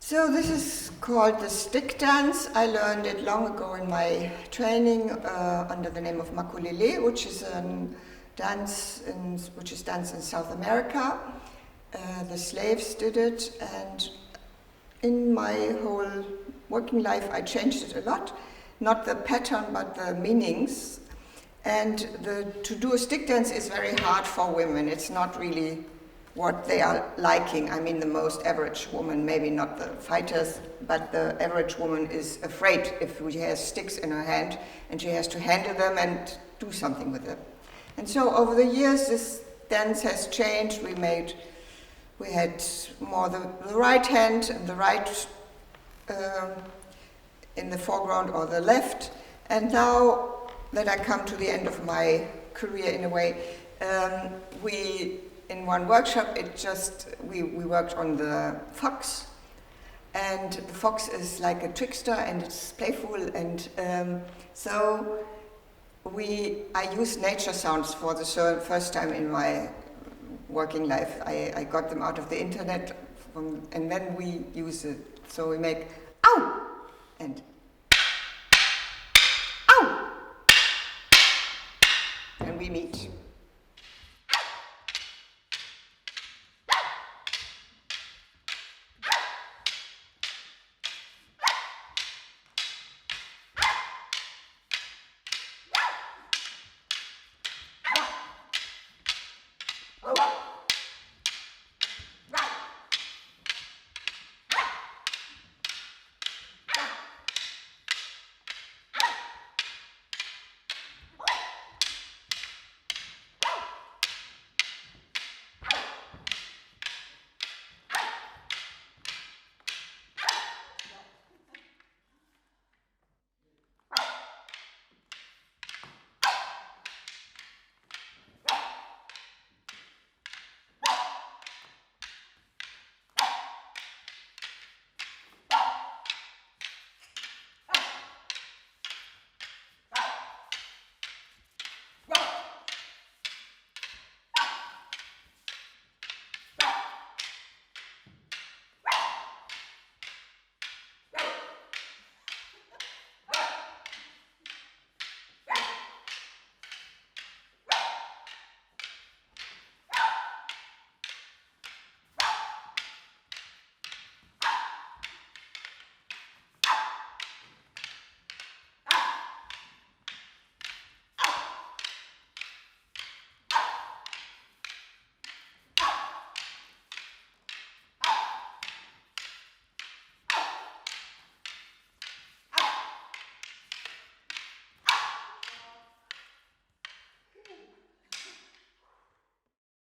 So this is called the stick dance. I learned it long ago in my training under the name of makulele, which is dance in South America. The slaves did it, and in my whole working life I changed it a lot. Not the pattern, but the meanings. And to do a stick dance is very hard for women. It's not really what they are liking. I mean, the most average woman, maybe not the fighters, but the average woman is afraid if she has sticks in her hand and she has to handle them and do something with them. And so over the years, this dance has changed. We had more the right hand and the right in the foreground or the left. And now that I come to the end of my career in a way, in one workshop, we worked on the fox, and the fox is like a trickster and it's playful, and so I use nature sounds for the first time in my working life. I got them out of the internet, and then we use it. So we make ow and ow, and we meet.